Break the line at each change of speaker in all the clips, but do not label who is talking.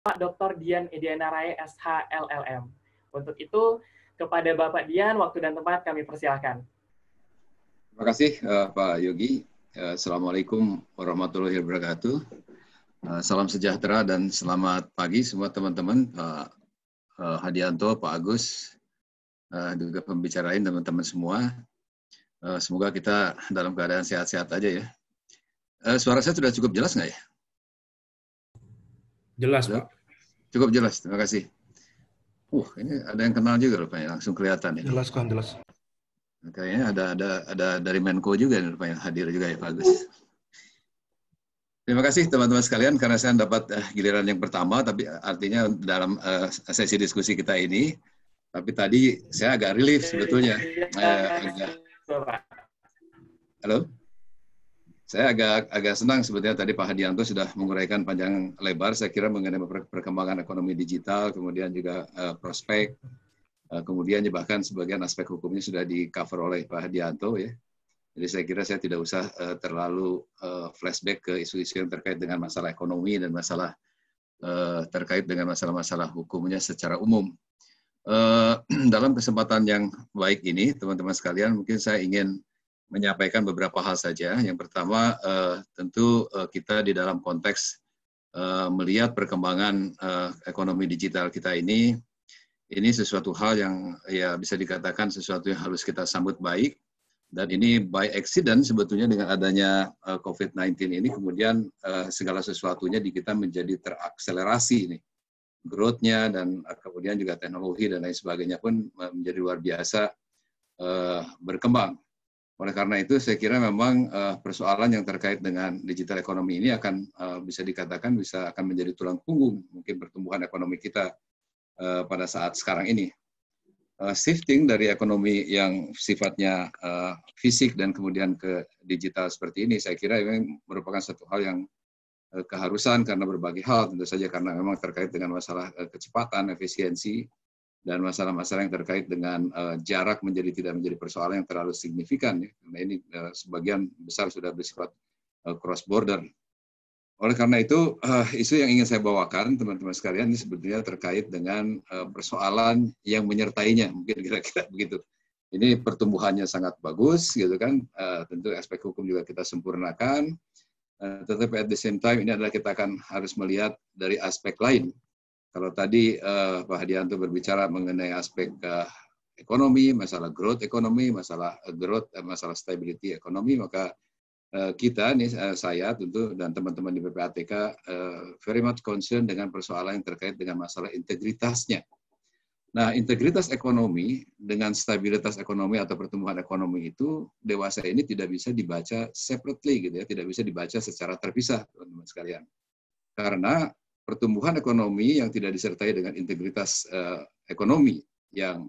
Pak Dr. Dian Ediana Rae, SH LLM. Untuk itu, kepada Bapak Dian, waktu dan tempat kami persilahkan.
Terima kasih Pak Yogi. Assalamualaikum warahmatullahi wabarakatuh. Salam sejahtera dan selamat pagi semua teman-teman, Pak Hadianto, Pak Agus, juga pembicara lain teman-teman semua. Semoga kita dalam keadaan sehat-sehat aja ya. Suara saya sudah cukup jelas nggak ya?
Jelas, Pak.
Cukup jelas, terima kasih. Ini ada yang kenal juga rupanya, langsung kelihatan ini.
Jelas kan, jelas.
Kayaknya ada dari Menko juga rupanya hadir juga ya Pak Agus. Terima kasih teman-teman sekalian karena saya dapat giliran yang pertama, tapi artinya dalam sesi diskusi kita ini. Tapi tadi saya agak relief sebetulnya. Halo? Saya agak senang sebetulnya tadi Pak Hadianto sudah menguraikan panjang lebar, saya kira mengenai perkembangan ekonomi digital, kemudian juga prospek, kemudian bahkan sebagian aspek hukumnya sudah di-cover oleh Pak Hadianto ya. Jadi saya kira saya tidak usah terlalu flashback ke isu-isu yang terkait dengan masalah ekonomi dan masalah terkait dengan masalah-masalah hukumnya secara umum. Dalam kesempatan yang baik ini, teman-teman sekalian, mungkin saya ingin menyampaikan beberapa hal saja. Yang pertama, tentu kita di dalam konteks melihat perkembangan ekonomi digital kita ini sesuatu hal yang ya bisa dikatakan sesuatu yang harus kita sambut baik. Dan ini by accident sebetulnya dengan adanya COVID-19 ini, kemudian segala sesuatunya di kita menjadi terakselerasi ini. Growth-nya dan kemudian juga teknologi dan lain sebagainya pun menjadi luar biasa berkembang. Oleh karena itu, saya kira memang persoalan yang terkait dengan digital ekonomi ini akan bisa dikatakan akan menjadi tulang punggung mungkin pertumbuhan ekonomi kita pada saat sekarang ini. Shifting dari ekonomi yang sifatnya fisik dan kemudian ke digital seperti ini, saya kira ini merupakan satu hal yang keharusan karena berbagai hal, tentu saja karena memang terkait dengan masalah kecepatan, efisiensi, dan masalah-masalah yang terkait dengan jarak tidak menjadi persoalan yang terlalu signifikan ya. Karena ini sebagian besar sudah bersifat cross border. Oleh karena itu isu yang ingin saya bawakan teman-teman sekalian ini sebetulnya terkait dengan persoalan yang menyertainya, mungkin kira-kira begitu. Ini pertumbuhannya sangat bagus gitu kan, tentu aspek hukum juga kita sempurnakan, tetapi at the same time ini adalah kita akan harus melihat dari aspek lain. Kalau tadi Pak Hadianto berbicara mengenai aspek ekonomi, masalah growth ekonomi, masalah stability ekonomi, maka kita nih saya tentu dan teman-teman di PPATK very much concern dengan persoalan yang terkait dengan masalah integritasnya. Nah, integritas ekonomi dengan stabilitas ekonomi atau pertumbuhan ekonomi itu dewasa ini tidak bisa dibaca separately gitu ya, tidak bisa dibaca secara terpisah teman-teman sekalian. Karena pertumbuhan ekonomi yang tidak disertai dengan integritas ekonomi yang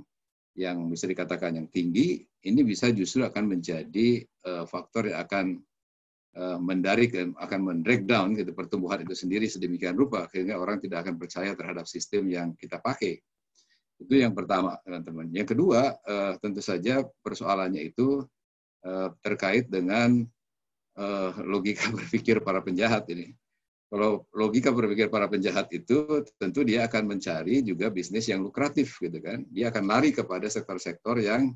bisa dikatakan yang tinggi, ini bisa justru akan menjadi faktor yang akan akan men-breakdown gitu, pertumbuhan itu sendiri sedemikian rupa, sehingga orang tidak akan percaya terhadap sistem yang kita pakai. Itu yang pertama, teman-teman. Yang kedua, tentu saja persoalannya itu terkait dengan logika berpikir para penjahat ini. Kalau logika berpikir para penjahat itu, tentu dia akan mencari juga bisnis yang lukratif, gitu kan. Dia akan lari kepada sektor-sektor yang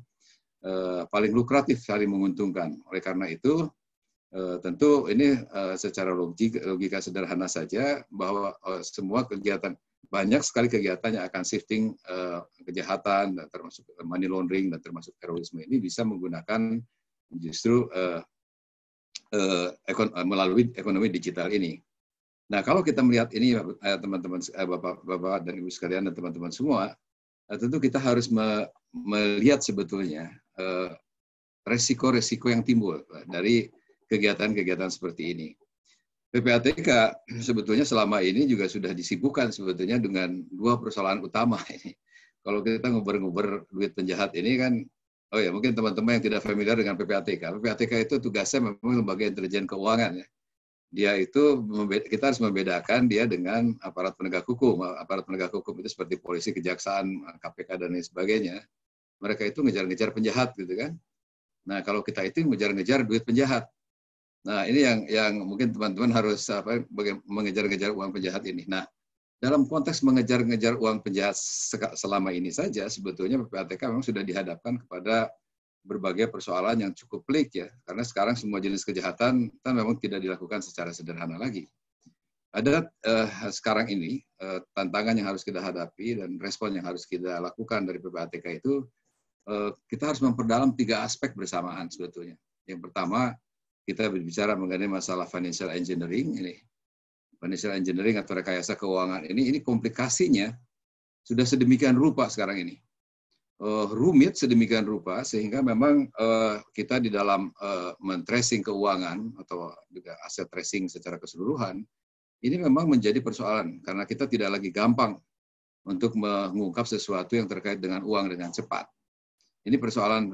paling lukratif, saling menguntungkan. Oleh karena itu, tentu ini secara logika sederhana saja bahwa semua kegiatan, banyak sekali kegiatan yang akan shifting kejahatan, termasuk money laundering dan termasuk terorisme ini bisa menggunakan justru melalui ekonomi digital ini. Nah, kalau kita melihat ini, teman-teman, bapak-bapak dan ibu sekalian dan teman-teman semua, tentu kita harus melihat sebetulnya resiko-resiko yang timbul dari kegiatan-kegiatan seperti ini. PPATK sebetulnya selama ini juga sudah disibukkan sebetulnya dengan dua persoalan utama ini. Kalau kita nguber-nguber duit penjahat ini kan, oh ya mungkin teman-teman yang tidak familiar dengan PPATK. PPATK itu tugasnya memang lembaga intelijen keuangan ya. Dia itu, kita harus membedakan dia dengan aparat penegak hukum. Aparat penegak hukum itu seperti polisi, kejaksaan, KPK, dan lain sebagainya. Mereka itu ngejar-ngejar penjahat, gitu kan. Nah, kalau kita itu ngejar-ngejar duit penjahat. Nah, ini yang mungkin teman-teman harus mengejar-ngejar uang penjahat ini. Nah, dalam konteks mengejar-ngejar uang penjahat selama ini saja, sebetulnya PPATK memang sudah dihadapkan kepada berbagai persoalan yang cukup pelik ya, karena sekarang semua jenis kejahatan kan memang tidak dilakukan secara sederhana lagi. Ada sekarang ini tantangan yang harus kita hadapi dan respon yang harus kita lakukan dari PPATK itu, kita harus memperdalam 3 aspek bersamaan sebetulnya. Yang pertama, kita berbicara mengenai masalah financial engineering ini. Financial engineering atau rekayasa keuangan ini komplikasinya sudah sedemikian rupa sekarang ini. Rumit sedemikian rupa sehingga memang kita di dalam men-tracing keuangan atau juga aset tracing secara keseluruhan ini memang menjadi persoalan karena kita tidak lagi gampang untuk mengungkap sesuatu yang terkait dengan uang dengan cepat. Ini persoalan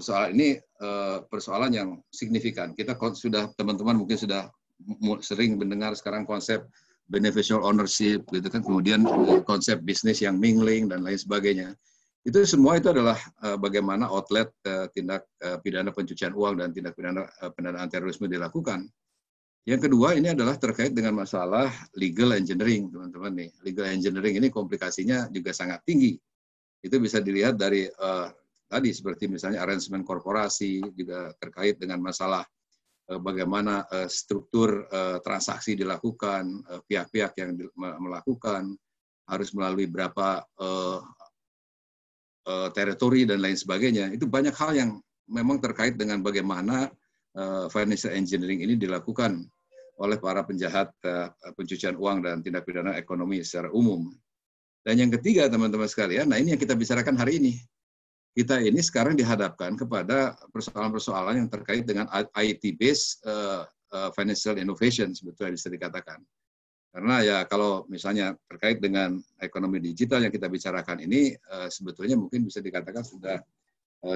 yang signifikan. Kita sudah, teman-teman mungkin sudah sering mendengar sekarang konsep beneficial ownership gitu kan, kemudian konsep bisnis yang mingling dan lain sebagainya. Itu semua itu adalah bagaimana outlet tindak pidana pencucian uang dan tindak pidana pendanaan terorisme dilakukan. Yang kedua ini adalah terkait dengan masalah legal engineering, teman-teman nih. Legal engineering ini komplikasinya juga sangat tinggi. Itu bisa dilihat dari tadi seperti misalnya arrangement korporasi, juga terkait dengan masalah bagaimana struktur transaksi dilakukan, pihak-pihak yang melakukan, harus melalui berapa teritori dan lain sebagainya. Itu banyak hal yang memang terkait dengan bagaimana financial engineering ini dilakukan oleh para penjahat pencucian uang dan tindak pidana ekonomi secara umum. Dan yang ketiga, teman-teman sekalian, nah ini yang kita bicarakan hari ini. Kita ini sekarang dihadapkan kepada persoalan-persoalan yang terkait dengan IT-based financial innovation, sebetulnya bisa dikatakan. Karena ya kalau misalnya terkait dengan ekonomi digital yang kita bicarakan ini, sebetulnya mungkin bisa dikatakan sudah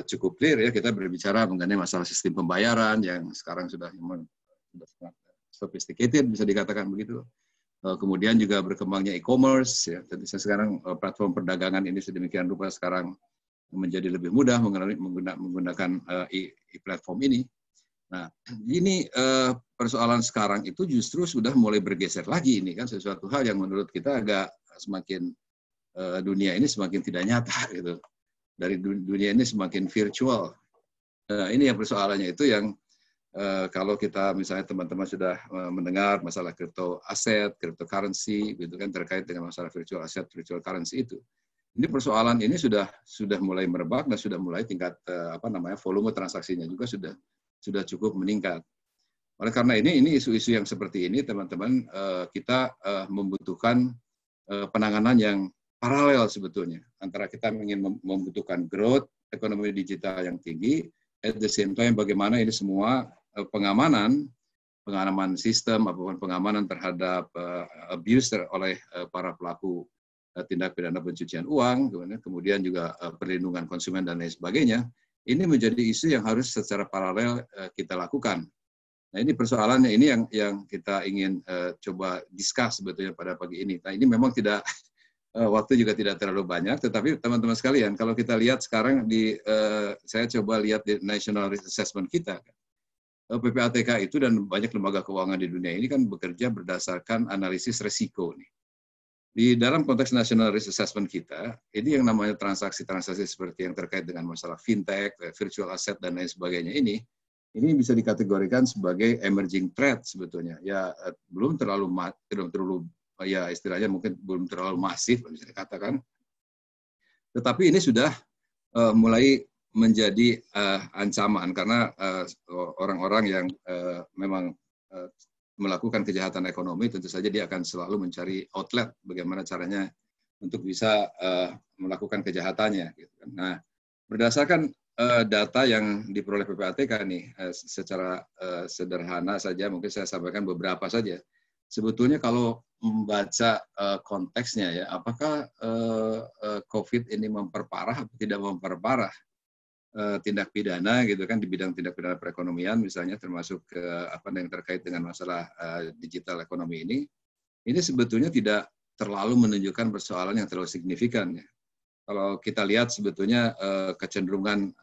cukup clear ya, kita berbicara mengenai masalah sistem pembayaran yang sekarang sudah sophisticated, bisa dikatakan begitu. Kemudian juga berkembangnya e-commerce, ya. Sekarang platform perdagangan ini sedemikian rupa sekarang menjadi lebih mudah menggunakan e-platform ini. Nah, ini persoalan sekarang itu justru sudah mulai bergeser lagi, ini kan sesuatu hal yang menurut kita agak semakin dunia ini semakin tidak nyata gitu. Dari dunia ini semakin virtual. Ini yang persoalannya itu yang kalau kita misalnya teman-teman sudah mendengar masalah crypto aset, cryptocurrency gitu kan, terkait dengan masalah virtual asset, virtual currency itu. Ini persoalan ini sudah mulai merebak dan sudah mulai tingkat volume transaksinya juga sudah cukup meningkat. Oleh karena ini isu-isu yang seperti ini, teman-teman, kita membutuhkan penanganan yang paralel sebetulnya antara kita ingin membutuhkan growth ekonomi digital yang tinggi, at the same time bagaimana ini semua pengamanan sistem ataupun pengamanan terhadap abuse oleh para pelaku tindak pidana pencucian uang, kemudian juga perlindungan konsumen dan lain sebagainya, ini menjadi isu yang harus secara paralel kita lakukan. Nah ini persoalannya ini yang kita ingin coba discuss sebetulnya pada pagi ini. Nah ini memang tidak waktu juga tidak terlalu banyak, tetapi teman-teman sekalian kalau kita lihat sekarang saya coba lihat di National Risk Assessment kita, PPATK itu dan banyak lembaga keuangan di dunia ini kan bekerja berdasarkan analisis resiko nih. Di dalam konteks National Risk Assessment kita, ini yang namanya transaksi-transaksi seperti yang terkait dengan masalah fintech, virtual asset, dan lain sebagainya ini bisa dikategorikan sebagai emerging threat sebetulnya. Ya belum terlalu ya istilahnya mungkin belum terlalu masif, bisa dikatakan. Tetapi ini sudah mulai menjadi ancaman karena orang-orang yang memang melakukan kejahatan ekonomi, tentu saja dia akan selalu mencari outlet bagaimana caranya untuk bisa melakukan kejahatannya. Nah, berdasarkan data yang diperoleh PPATK nih, secara sederhana saja, mungkin saya sampaikan beberapa saja. Sebetulnya kalau membaca konteksnya ya, apakah COVID ini memperparah atau tidak memperparah tindak pidana gitu kan di bidang tindak pidana perekonomian misalnya, termasuk yang terkait dengan masalah digital ekonomi ini sebetulnya tidak terlalu menunjukkan persoalan yang terlalu signifikan ya. Kalau kita lihat sebetulnya kecenderungan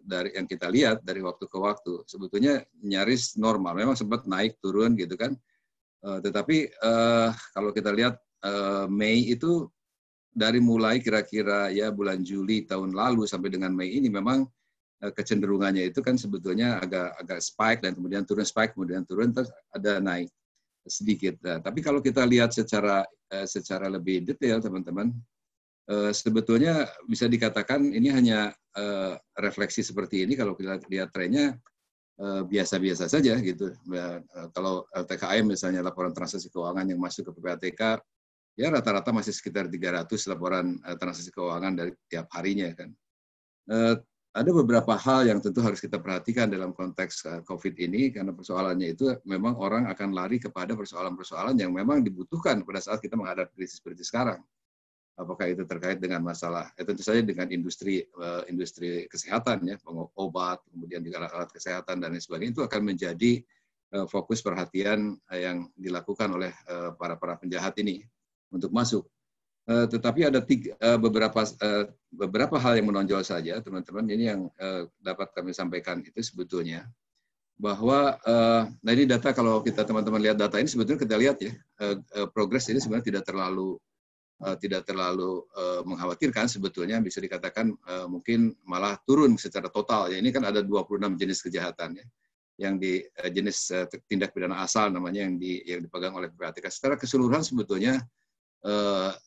dari yang kita lihat dari waktu ke waktu sebetulnya nyaris normal, memang sempat naik turun gitu kan, tetapi kalau kita lihat Mei itu dari mulai kira-kira ya bulan Juli tahun lalu sampai dengan Mei ini memang kecenderungannya itu kan sebetulnya agak spike dan kemudian turun terus ada naik sedikit. Nah, tapi kalau kita lihat secara lebih detail teman-teman, sebetulnya bisa dikatakan ini hanya refleksi seperti ini. Kalau kita lihat trennya biasa-biasa saja gitu. Kalau LTKM misalnya laporan transaksi keuangan yang masuk ke PPATK, ya rata-rata masih sekitar 300 laporan transaksi keuangan dari tiap harinya kan. Ada beberapa hal yang tentu harus kita perhatikan dalam konteks COVID ini, karena persoalannya itu memang orang akan lari kepada persoalan-persoalan yang memang dibutuhkan pada saat kita menghadapi krisis seperti sekarang. Apakah itu terkait dengan masalah, tentu saja dengan industri kesehatan, ya, obat, kemudian juga alat kesehatan dan lain sebagainya, itu akan menjadi fokus perhatian yang dilakukan oleh para penjahat ini untuk masuk. Tetapi ada beberapa hal yang menonjol saja, teman-teman. Ini yang dapat kami sampaikan itu sebetulnya bahwa, nah ini data, kalau kita teman-teman lihat data ini sebetulnya kita lihat ya, progres ini sebenarnya tidak terlalu mengkhawatirkan sebetulnya, bisa dikatakan mungkin malah turun secara total. Ya, ini kan ada 26 jenis kejahatan ya, yang di jenis tindak pidana asal namanya yang dipegang oleh PPATK. Secara keseluruhan sebetulnya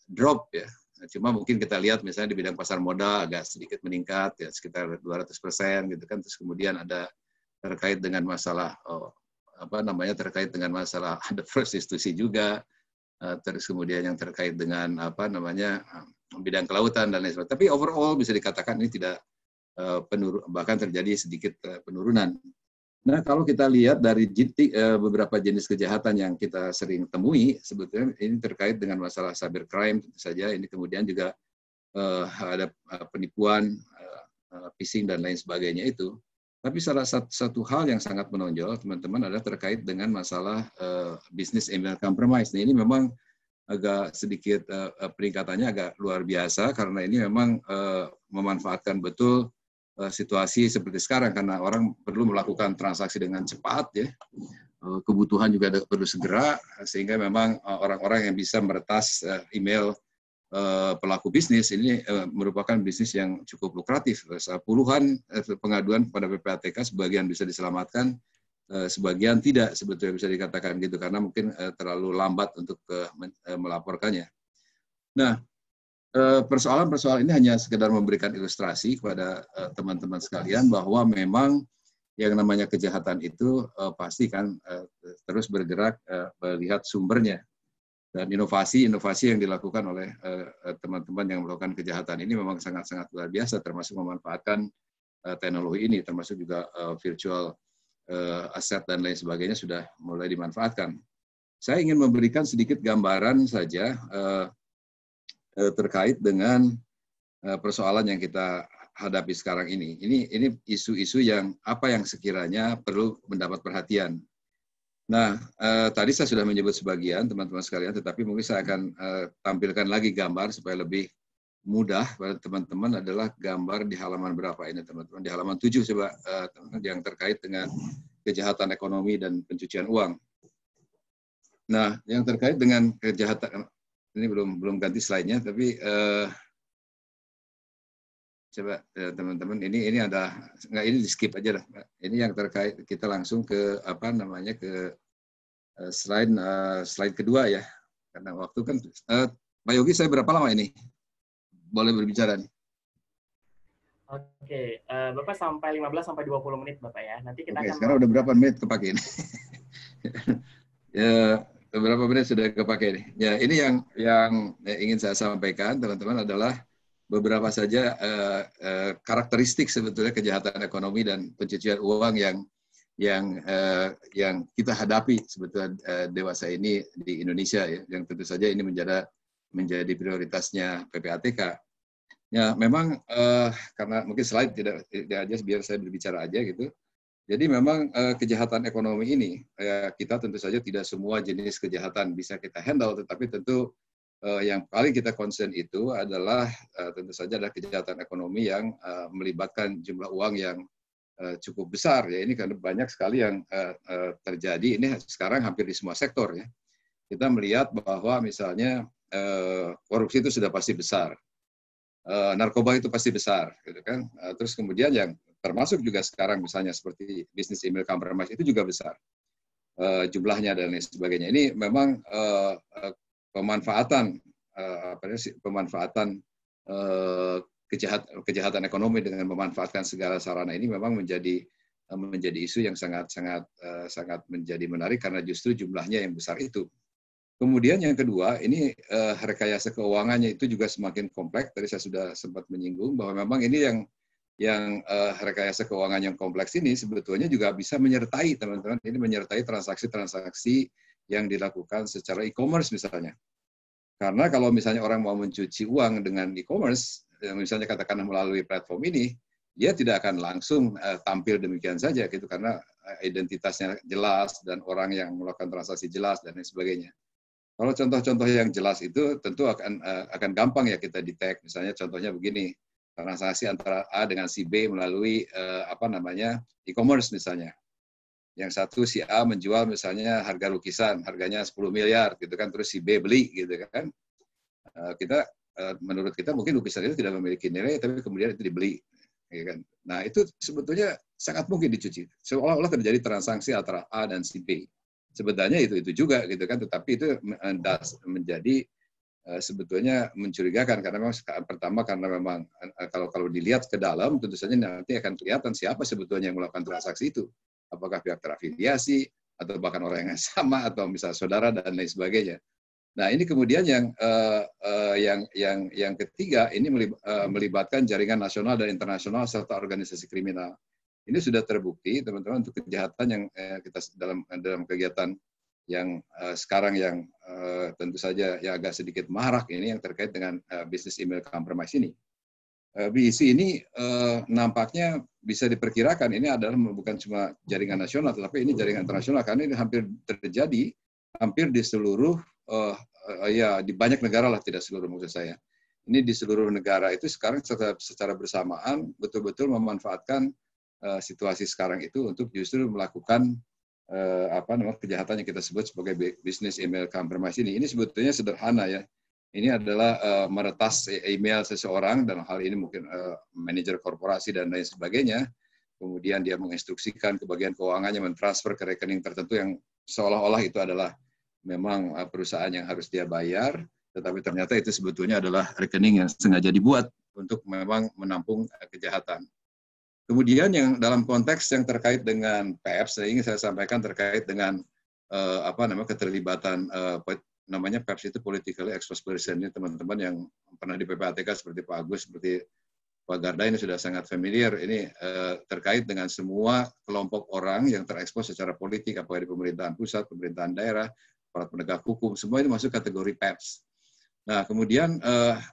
drop ya. Cuma mungkin kita lihat misalnya di bidang pasar modal agak sedikit meningkat ya, sekitar 200% gitu kan. Terus kemudian ada terkait dengan masalah terkait dengan masalah ada prostitusi juga. Terus kemudian yang terkait dengan bidang kelautan dan lain sebagainya. Tapi overall bisa dikatakan ini tidak bahkan terjadi sedikit penurunan. Nah, kalau kita lihat dari beberapa jenis kejahatan yang kita sering temui, sebetulnya ini terkait dengan masalah cybercrime tentu saja. Ini kemudian juga ada penipuan, phishing dan lain sebagainya itu. Tapi salah satu hal yang sangat menonjol, teman-teman, adalah terkait dengan masalah business email compromise. Nah, ini memang agak sedikit peningkatannya agak luar biasa, karena ini memang memanfaatkan betul situasi seperti sekarang, karena orang perlu melakukan transaksi dengan cepat ya, kebutuhan juga perlu segera, sehingga memang orang-orang yang bisa meretas email pelaku bisnis ini merupakan bisnis yang cukup lukratif. Puluhan pengaduan kepada PPATK, sebagian bisa diselamatkan, sebagian tidak sebetulnya, bisa dikatakan gitu, karena mungkin terlalu lambat untuk melaporkannya. Nah, persoalan-persoalan ini hanya sekedar memberikan ilustrasi kepada teman-teman sekalian bahwa memang yang namanya kejahatan itu pasti kan terus bergerak melihat sumbernya, dan inovasi yang dilakukan oleh teman-teman yang melakukan kejahatan ini memang sangat-sangat luar biasa, termasuk memanfaatkan teknologi ini, termasuk juga virtual asset dan lain sebagainya sudah mulai dimanfaatkan. Saya ingin memberikan sedikit gambaran saja terkait dengan persoalan yang kita hadapi sekarang ini. Ini isu-isu yang sekiranya perlu mendapat perhatian. Nah, tadi saya sudah menyebut sebagian teman-teman sekalian, tetapi mungkin saya akan tampilkan lagi gambar supaya lebih mudah pada teman-teman. Adalah gambar di halaman berapa ini teman-teman? Di halaman 7 coba, yang terkait dengan kejahatan ekonomi dan pencucian uang. Nah, yang terkait dengan kejahatan ini belum ganti slide-nya, tapi coba teman-teman, ini ada ini di skip aja lah. Ini yang terkait, kita langsung ke ke slide kedua ya, karena waktu kan. Pak Yogi, saya berapa lama ini boleh berbicara nih?
Oke, Bapak sampai 15-20 menit Bapak ya. Nanti kita akan
sekarang udah berapa menit kepake ini? Ya, beberapa menit sudah kepake nih. Ya, ini yang ingin saya sampaikan teman-teman adalah beberapa saja karakteristik sebetulnya kejahatan ekonomi dan pencucian uang yang kita hadapi sebetulnya dewasa ini di Indonesia ya, yang tentu saja ini menjadi prioritasnya PPATK. Ya, memang karena mungkin slide tidak aja, biar saya berbicara aja gitu. Jadi memang kejahatan ekonomi ini, kita tentu saja tidak semua jenis kejahatan bisa kita handle, tetapi tentu yang paling kita concern itu adalah tentu saja adalah kejahatan ekonomi yang melibatkan jumlah uang yang cukup besar ya. Ini karena banyak sekali yang terjadi ini sekarang hampir di semua sektor ya. Kita melihat bahwa misalnya korupsi itu sudah pasti besar, narkoba itu pasti besar, gitu kan. Terus kemudian yang termasuk juga sekarang misalnya seperti bisnis email compromise itu juga besar jumlahnya dan lain sebagainya. Ini memang pemanfaatan pemanfaatan kejahatan ekonomi dengan memanfaatkan segala sarana ini memang menjadi isu yang sangat menjadi menarik karena justru jumlahnya yang besar itu. Kemudian yang kedua, ini rekayasa keuangannya itu juga semakin kompleks. Tadi saya sudah sempat menyinggung bahwa memang ini yang rekayasa keuangan yang kompleks ini sebetulnya juga bisa menyertai teman-teman, ini menyertai transaksi-transaksi yang dilakukan secara e-commerce misalnya. Karena kalau misalnya orang mau mencuci uang dengan e-commerce, misalnya katakanlah melalui platform ini, dia tidak akan langsung tampil demikian saja gitu karena identitasnya jelas dan orang yang melakukan transaksi jelas dan lain sebagainya. Kalau contoh-contoh yang jelas itu tentu akan gampang ya kita detect. Misalnya contohnya begini, transaksi antara A dengan si B melalui e-commerce misalnya. Yang satu si A menjual misalnya harga lukisan, harganya 10 miliar gitu kan, terus si B beli gitu kan. Menurut kita mungkin lukisan itu tidak memiliki nilai, tapi kemudian itu dibeli. Gitu kan. Nah itu sebetulnya sangat mungkin dicuci. Seolah-olah terjadi transaksi antara A dan si B. Sebenarnya itu juga gitu kan, tetapi itu menjadi sebetulnya mencurigakan karena memang pertama karena memang kalau dilihat ke dalam tentu saja nanti akan kelihatan siapa sebetulnya yang melakukan transaksi itu, apakah pihak terafiliasi atau bahkan orang yang sama atau misalnya saudara dan lain sebagainya. Nah ini kemudian yang ketiga ini melibatkan jaringan nasional dan internasional serta organisasi kriminal. Ini sudah terbukti teman-teman untuk kejahatan yang kita dalam kegiatan yang sekarang yang tentu saja ya agak sedikit marak ini yang terkait dengan bisnis email compromise ini. BEC ini nampaknya bisa diperkirakan ini adalah bukan cuma jaringan nasional tetapi ini jaringan internasional karena ini hampir terjadi hampir di seluruh di banyak negara lah, tidak seluruh maksud saya. Ini di seluruh negara itu sekarang secara bersamaan betul-betul memanfaatkan situasi sekarang itu untuk justru melakukan kejahatan yang kita sebut sebagai bisnis email compromise ini. Ini sebetulnya sederhana ya. Ini adalah meretas email seseorang dalam hal ini mungkin manajer korporasi dan lain sebagainya. Kemudian dia menginstruksikan ke bagian keuangannya mentransfer ke rekening tertentu yang seolah-olah itu adalah memang perusahaan yang harus dia bayar, tetapi ternyata itu sebetulnya adalah rekening yang sengaja dibuat untuk memang menampung kejahatan. Kemudian yang dalam konteks yang terkait dengan PEPS, saya ingin saya sampaikan terkait dengan keterlibatan namanya PEPS itu politically exposed person, ini teman-teman yang pernah di PPATK seperti Pak Agus, seperti Pak Garda ini sudah sangat familiar. Ini terkait dengan semua kelompok orang yang terekspos secara politik, apakah di pemerintahan pusat, pemerintahan daerah, para penegak hukum, semua itu masuk kategori PEPS. Nah kemudian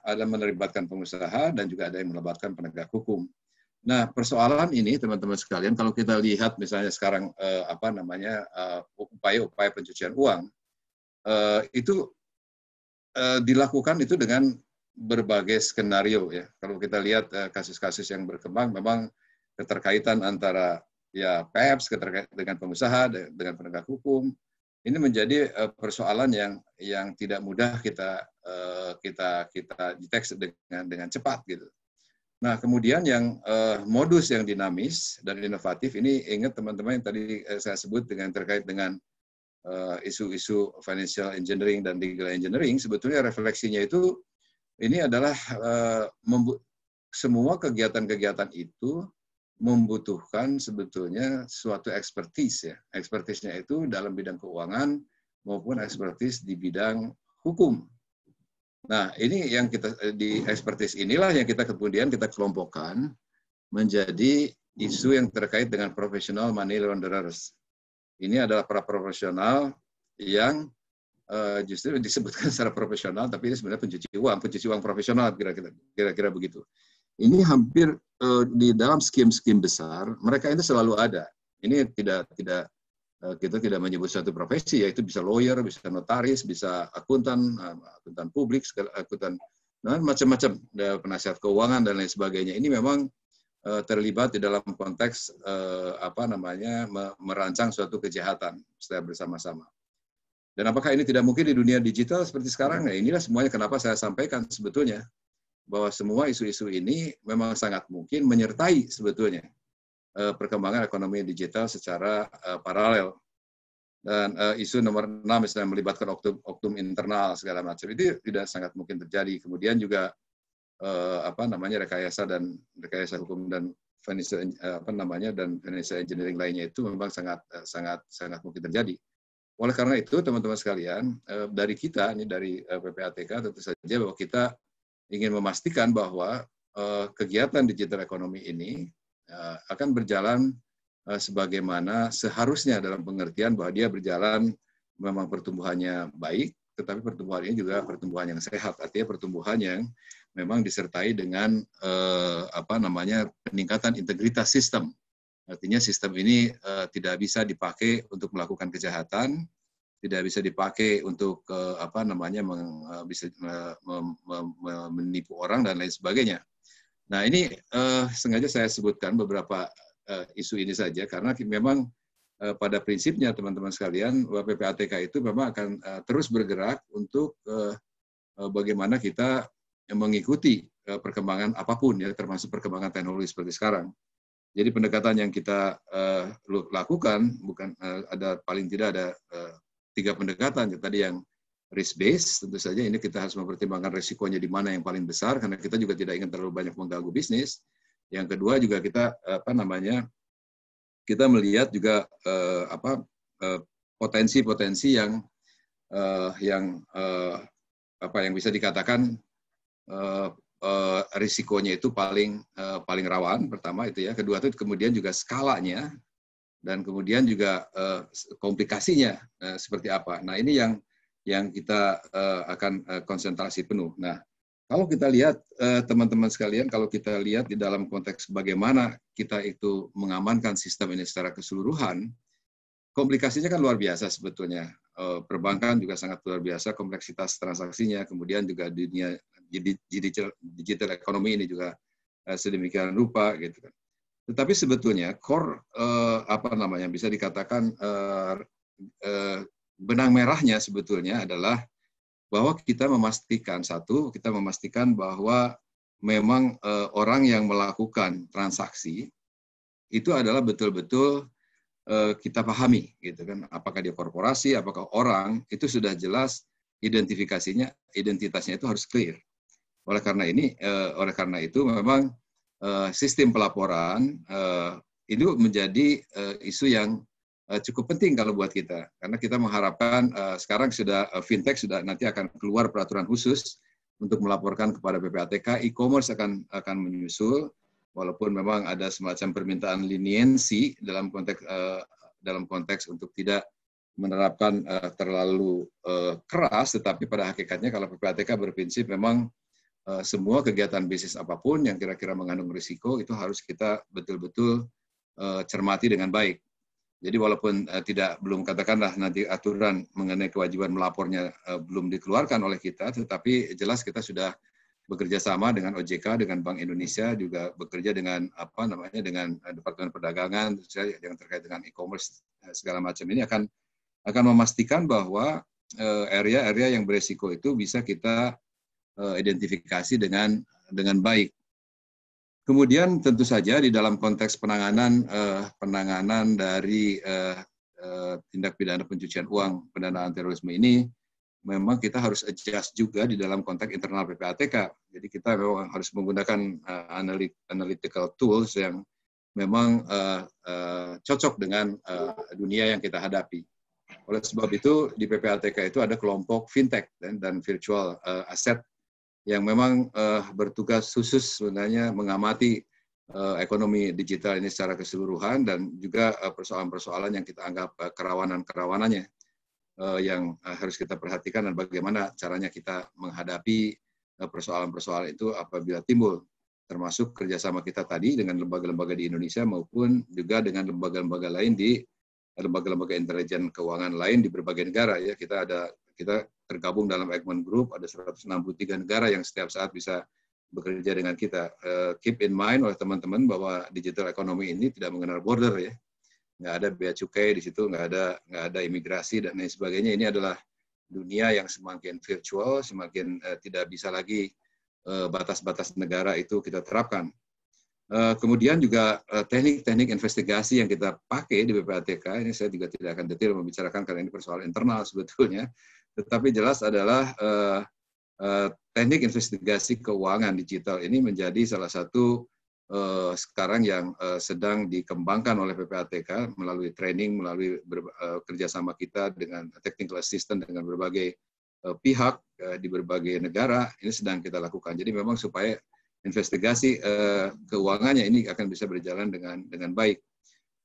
ada melibatkan pengusaha dan juga ada yang melibatkan penegak hukum. Nah, persoalan ini teman-teman sekalian, kalau kita lihat misalnya sekarang upaya-upaya pencucian uang itu dilakukan itu dengan berbagai skenario ya. Kalau kita lihat kasus-kasus yang berkembang, memang keterkaitan antara ya PEPS, keterkaitan dengan pengusaha, dengan penegak hukum, ini menjadi persoalan yang tidak mudah kita deteksi dengan cepat gitu. Nah, kemudian yang modus yang dinamis dan inovatif ini ingat teman-teman yang tadi saya sebut dengan terkait dengan isu-isu financial engineering dan legal engineering, sebetulnya refleksinya itu ini adalah semua kegiatan-kegiatan itu membutuhkan sebetulnya suatu expertise ya. Expertise-nya itu dalam bidang keuangan maupun expertise di bidang hukum. Nah, ini yang kita di expertise inilah yang kita kemudian kita kelompokkan menjadi isu yang terkait dengan professional money launderers. Ini adalah para profesional yang justru disebutkan secara profesional, tapi ini sebenarnya pencuci uang profesional kira-kira begitu. Ini hampir di dalam skim-skim besar, mereka itu selalu ada. Ini kita tidak menyebut satu profesi, yaitu bisa lawyer, bisa notaris, bisa akuntan publik, akuntan macam-macam, penasihat keuangan dan lain sebagainya. Ini memang terlibat di dalam konteks merancang suatu kejahatan secara bersama-sama. Dan apakah ini tidak mungkin di dunia digital seperti sekarang? Nah, inilah semuanya kenapa saya sampaikan sebetulnya bahwa semua isu-isu ini memang sangat mungkin menyertai sebetulnya perkembangan ekonomi digital secara paralel. Dan isu nomor 6 misalnya melibatkan oknum internal segala macam itu tidak sangat mungkin terjadi. Kemudian juga rekayasa hukum dan financial dan financial engineering lainnya itu memang sangat mungkin terjadi. Oleh karena itu, teman-teman sekalian, dari kita, ini dari PPATK, tentu saja bahwa kita ingin memastikan bahwa kegiatan digital ekonomi ini akan berjalan sebagaimana seharusnya dalam pengertian bahwa dia berjalan memang pertumbuhannya baik, tetapi pertumbuhan ini juga pertumbuhan yang sehat, artinya pertumbuhan yang memang disertai dengan peningkatan integritas sistem. Artinya sistem ini tidak bisa dipakai untuk melakukan kejahatan, tidak bisa dipakai untuk menipu orang dan lain sebagainya. Nah ini sengaja saya sebutkan beberapa isu ini saja karena memang pada prinsipnya teman-teman sekalian PPATK itu memang akan terus bergerak untuk bagaimana kita mengikuti perkembangan apapun ya termasuk perkembangan teknologi seperti sekarang. Jadi pendekatan yang kita lakukan bukan paling tidak ada 3 pendekatan. Tadi yang risk based tentu saja ini kita harus mempertimbangkan risikonya di mana yang paling besar karena kita juga tidak ingin terlalu banyak mengganggu bisnis. Yang kedua juga kita kita melihat juga potensi-potensi yang bisa dikatakan risikonya itu paling rawan pertama itu ya, kedua itu kemudian juga skalanya dan kemudian juga komplikasinya seperti apa. Nah ini yang kita akan konsentrasi penuh. Nah kalau kita lihat teman-teman sekalian, kalau kita lihat di dalam konteks bagaimana kita itu mengamankan sistem ini secara keseluruhan, komplikasinya kan luar biasa sebetulnya. Perbankan juga sangat luar biasa kompleksitas transaksinya, kemudian juga dunia digital ekonomi ini juga sedemikian rupa gitu kan. Tetapi sebetulnya core bisa dikatakan benang merahnya sebetulnya adalah bahwa kita memastikan bahwa memang orang yang melakukan transaksi itu adalah betul-betul kita pahami gitu kan, apakah dia korporasi, apakah orang, itu sudah jelas identitasnya itu harus clear. Oleh karena itu memang sistem pelaporan itu menjadi isu yang cukup penting kalau buat kita, karena kita mengharapkan sekarang sudah fintech sudah nanti akan keluar peraturan khusus untuk melaporkan kepada PPATK, e-commerce akan menyusul, walaupun memang ada semacam permintaan leniensi dalam konteks untuk tidak menerapkan terlalu keras, tetapi pada hakikatnya kalau PPATK berprinsip memang semua kegiatan bisnis apapun yang kira-kira mengandung risiko itu harus kita betul-betul cermati dengan baik. Jadi walaupun belum katakanlah nanti aturan mengenai kewajiban melapornya belum dikeluarkan oleh kita, tetapi jelas kita sudah bekerja sama dengan OJK, dengan Bank Indonesia, juga bekerja dengan dengan Departemen Perdagangan yang terkait dengan e-commerce segala macam ini akan memastikan bahwa area-area yang beresiko itu bisa kita identifikasi dengan baik. Kemudian tentu saja di dalam konteks penanganan dari tindak pidana pencucian uang, pendanaan terorisme ini, memang kita harus adjust juga di dalam konteks internal PPATK. Jadi kita memang harus menggunakan analytical tools yang memang cocok dengan dunia yang kita hadapi. Oleh sebab itu di PPATK itu ada kelompok fintech dan virtual asset yang memang bertugas khusus sebenarnya mengamati ekonomi digital ini secara keseluruhan dan juga persoalan-persoalan yang kita anggap kerawanannya yang harus kita perhatikan dan bagaimana caranya kita menghadapi persoalan-persoalan itu apabila timbul, termasuk kerjasama kita tadi dengan lembaga-lembaga di Indonesia maupun juga dengan lembaga-lembaga lain lembaga-lembaga intelijen keuangan lain di berbagai negara ya. Kita tergabung dalam Egmont Group, ada 163 negara yang setiap saat bisa bekerja dengan kita. Keep in mind oleh teman-teman bahwa digital ekonomi ini tidak mengenal border ya. nggak ada bea cukai di situ, nggak ada imigrasi dan lain sebagainya. Ini adalah dunia yang semakin virtual, semakin tidak bisa lagi batas-batas negara itu kita terapkan. Kemudian juga teknik-teknik investigasi yang kita pakai di PPATK, ini saya juga tidak akan detail membicarakan karena ini persoalan internal sebetulnya, tetapi jelas adalah teknik investigasi keuangan digital ini menjadi salah satu sekarang yang sedang dikembangkan oleh PPATK melalui training, melalui kerjasama kita dengan technical assistant dengan berbagai pihak di berbagai negara, ini sedang kita lakukan. Jadi memang supaya investigasi keuangannya ini akan bisa berjalan dengan baik.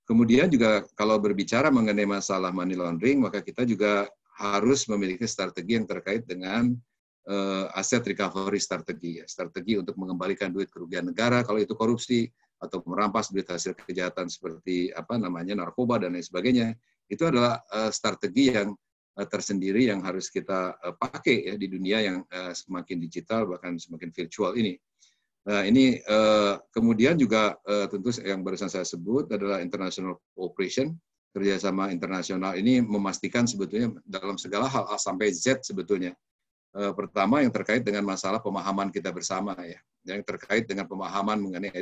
Kemudian juga kalau berbicara mengenai masalah money laundering, maka kita juga harus memiliki strategi yang terkait dengan aset recovery strategi, strategi untuk mengembalikan duit kerugian negara kalau itu korupsi atau merampas duit hasil kejahatan seperti narkoba dan lain sebagainya. Itu adalah strategi yang tersendiri yang harus kita pakai ya di dunia yang semakin digital bahkan semakin virtual ini. Nah, ini kemudian juga tentu yang barusan saya sebut adalah international cooperation, kerjasama internasional ini memastikan sebetulnya dalam segala hal A sampai Z sebetulnya. Pertama yang terkait dengan masalah pemahaman kita bersama ya, yang terkait dengan pemahaman mengenai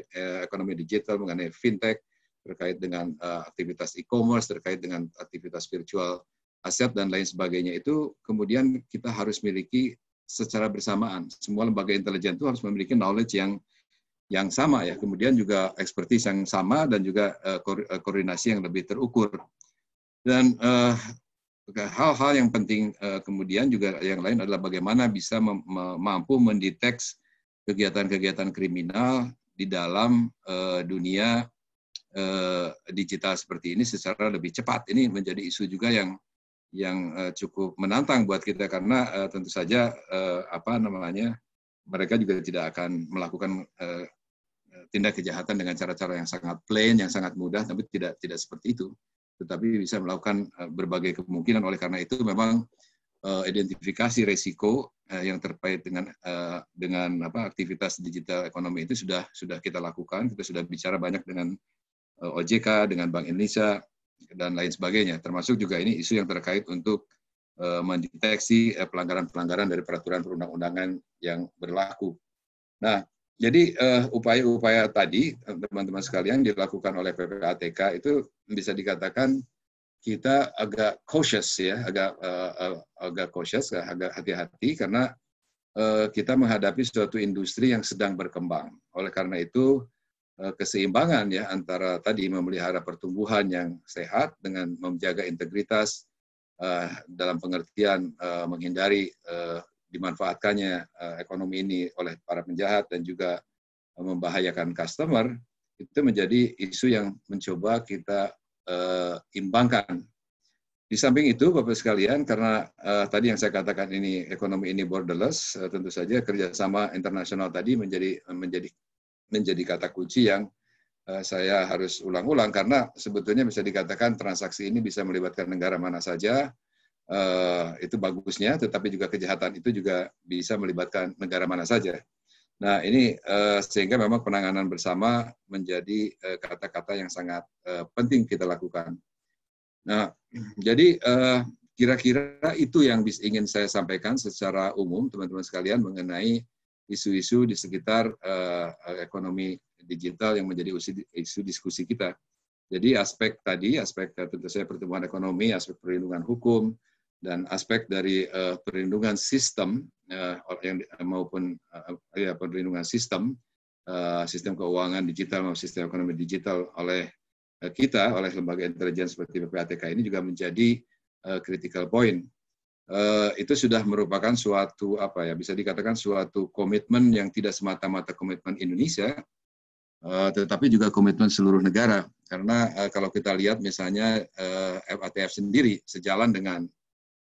ekonomi digital, mengenai fintech, terkait dengan aktivitas e-commerce, terkait dengan aktivitas virtual aset dan lain sebagainya itu kemudian kita harus miliki secara bersamaan. Semua lembaga intelijen itu harus memiliki knowledge yang sama ya, kemudian juga expertise yang sama dan juga koordinasi yang lebih terukur. Dan hal-hal yang penting kemudian juga yang lain adalah bagaimana bisa mampu mendeteksi kegiatan-kegiatan kriminal di dalam dunia digital seperti ini secara lebih cepat. Ini menjadi isu juga yang cukup menantang buat kita karena tentu saja mereka juga tidak akan melakukan tindak kejahatan dengan cara-cara yang sangat plain, yang sangat mudah, tapi tidak seperti itu. Tetapi bisa melakukan berbagai kemungkinan. Oleh karena itu memang identifikasi resiko yang terkait dengan aktivitas digital ekonomi itu sudah kita lakukan. Kita sudah bicara banyak dengan OJK, dengan Bank Indonesia dan lain sebagainya. Termasuk juga ini isu yang terkait untuk mendeteksi pelanggaran-pelanggaran dari peraturan perundang-undangan yang berlaku. Nah, jadi upaya-upaya tadi teman-teman sekalian dilakukan oleh PPATK itu bisa dikatakan kita agak cautious ya, agak cautious, agak hati-hati karena kita menghadapi suatu industri yang sedang berkembang. Oleh karena itu keseimbangan ya antara tadi memelihara pertumbuhan yang sehat dengan menjaga integritas dalam pengertian menghindari dimanfaatkannya ekonomi ini oleh para penjahat dan juga membahayakan customer, itu menjadi isu yang mencoba kita imbangkan. Di samping itu, Bapak sekalian, karena tadi yang saya katakan ini ekonomi ini borderless, tentu saja kerjasama internasional tadi menjadi kata kunci yang saya harus ulang-ulang karena sebetulnya bisa dikatakan transaksi ini bisa melibatkan negara mana saja. Itu bagusnya, tetapi juga kejahatan itu juga bisa melibatkan negara mana saja. Nah, ini sehingga memang penanganan bersama menjadi kata-kata yang sangat penting kita lakukan. Nah, jadi kira-kira itu yang ingin saya sampaikan secara umum, teman-teman sekalian, mengenai isu-isu di sekitar ekonomi digital yang menjadi isu diskusi kita. Jadi aspek tentu saja pertumbuhan ekonomi, aspek perlindungan hukum, dan aspek dari perlindungan sistem maupun perlindungan sistem keuangan digital maupun sistem ekonomi digital oleh kita, oleh lembaga intelijen seperti PPATK ini juga menjadi critical point. Itu sudah merupakan suatu bisa dikatakan suatu komitmen yang tidak semata-mata komitmen Indonesia, tetapi juga komitmen seluruh negara. Karena kalau kita lihat misalnya FATF sendiri sejalan dengan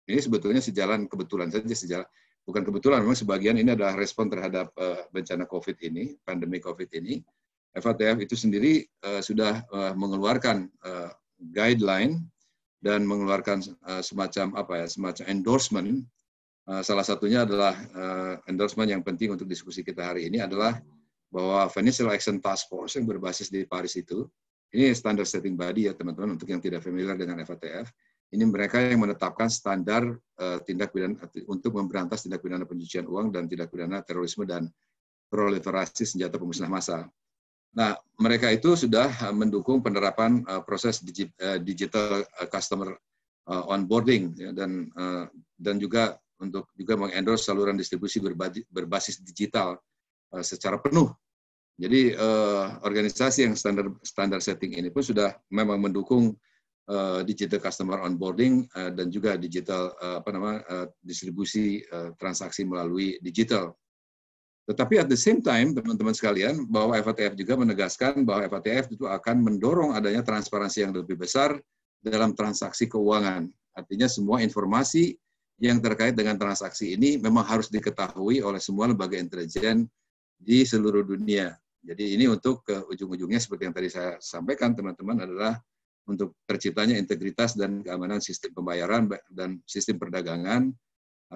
ini sebetulnya kebetulan saja, bukan kebetulan, memang sebagian ini adalah respon terhadap bencana COVID ini, pandemi COVID ini. FATF itu sendiri sudah mengeluarkan guideline dan mengeluarkan semacam endorsement. Salah satunya adalah endorsement yang penting untuk diskusi kita hari ini adalah bahwa Financial Action Task Force yang berbasis di Paris itu Ini standar setting body ya teman-teman, untuk yang tidak familiar dengan FATF. Ini mereka yang menetapkan standar tindak pidana untuk memberantas tindak pidana pencucian uang dan tindak pidana terorisme dan proliferasi senjata pemusnah massal. Nah, mereka itu sudah mendukung penerapan proses digital customer onboarding ya, dan juga untuk juga mengendorse saluran distribusi berbasis digital secara penuh. Jadi organisasi yang standar setting ini pun sudah memang mendukung digital customer onboarding dan juga digital distribusi transaksi melalui digital. Tetapi at the same time, teman-teman sekalian, bahwa FATF juga menegaskan bahwa FATF itu akan mendorong adanya transparansi yang lebih besar dalam transaksi keuangan. Artinya semua informasi yang terkait dengan transaksi ini memang harus diketahui oleh semua lembaga intelijen di seluruh dunia. Jadi ini untuk ujung-ujungnya seperti yang tadi saya sampaikan teman-teman adalah untuk terciptanya integritas dan keamanan sistem pembayaran dan sistem perdagangan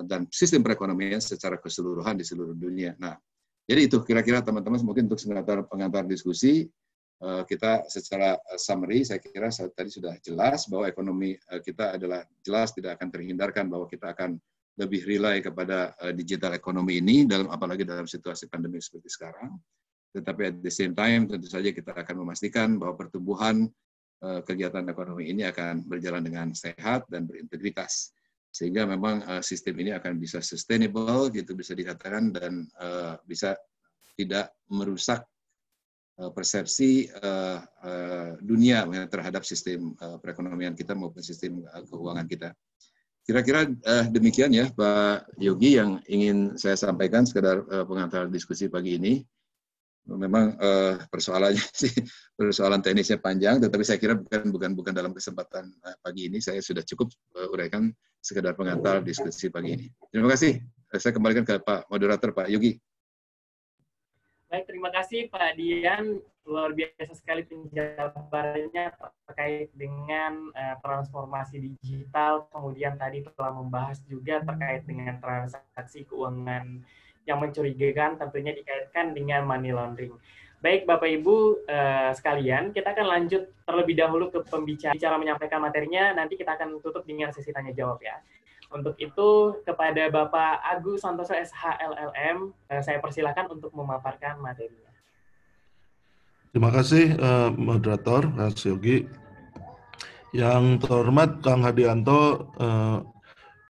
dan sistem perekonomian secara keseluruhan di seluruh dunia. Nah, jadi itu kira-kira teman-teman mungkin untuk pengantar diskusi kita secara summary saya kira tadi sudah jelas bahwa ekonomi kita adalah jelas tidak akan terhindarkan bahwa kita akan lebih rely kepada digital ekonomi ini apalagi dalam situasi pandemi seperti sekarang. Tetapi at the same time tentu saja kita akan memastikan bahwa pertumbuhan kegiatan ekonomi ini akan berjalan dengan sehat dan berintegritas. Sehingga memang sistem ini akan bisa sustainable, gitu bisa dikatakan, dan bisa tidak merusak persepsi dunia terhadap sistem perekonomian kita maupun sistem keuangan kita. Kira-kira demikian ya Pak Yogi yang ingin saya sampaikan sekedar pengantar diskusi pagi ini. Memang persoalannya sih persoalan teknisnya panjang, tetapi saya kira bukan dalam kesempatan pagi ini. Saya sudah cukup uraikan sekedar pengantar diskusi pagi ini. Terima kasih. Saya kembalikan ke Pak Moderator, Pak Yogi.
Baik, terima kasih Pak Dian. Luar biasa sekali penjabarannya terkait dengan transformasi digital. Kemudian tadi telah membahas juga terkait dengan transaksi keuangan yang mencurigakan, tentunya dikaitkan dengan money laundering. Baik Bapak Ibu sekalian, kita akan lanjut terlebih dahulu ke pembicara menyampaikan materinya, nanti kita akan tutup dengan sesi tanya jawab ya. Untuk itu kepada Bapak Agus Santoso SHLLM, saya persilakan untuk memaparkan materinya.
Terima kasih moderator Mas Yogi. Yang terhormat Kang Hadianto,